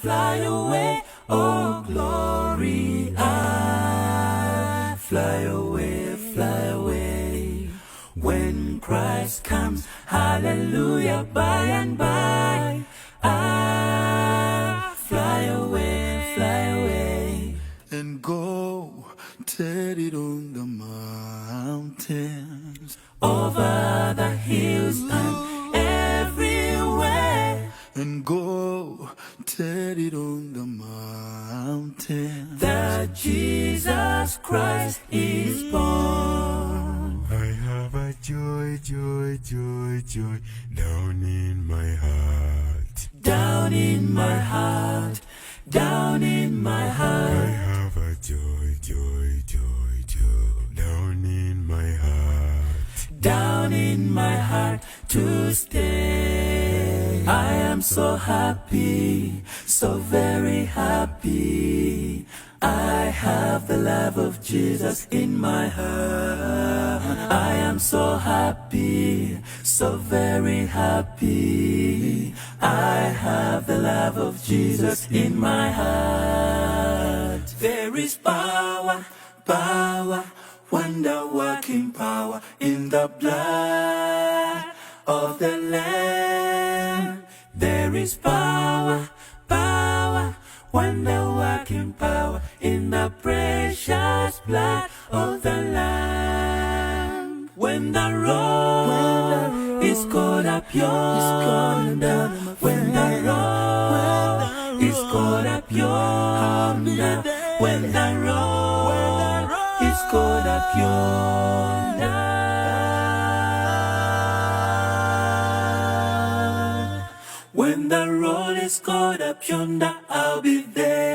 fly away, oh glory, I fly away, fly away. When Christ comes, hallelujah, by and by, I fly away, fly away. And go tell it on the mountains, Over the hills and everywhere. and go tell it on the mountains, That Jesus Christ is born. I have a joy, joy, joy, joy down in my heart. Down in my heart, down in my I heart. have a joy, joy, joy, joy down in my heart. Down in my heart to stay. I am so happy, so very happy. I have the love of Jesus in my heart. I am so happy, so very happy. I have the love of Jesus in my heart. There is power, power, wonder-working power in the blood of the Lamb. There is power, power, wonder-working power in the precious blood of the Lamb. When the road is caught up yonder, when the road is caught up yonder, when the road is caught up yonder. When the road is caught up yonder, I'll be there.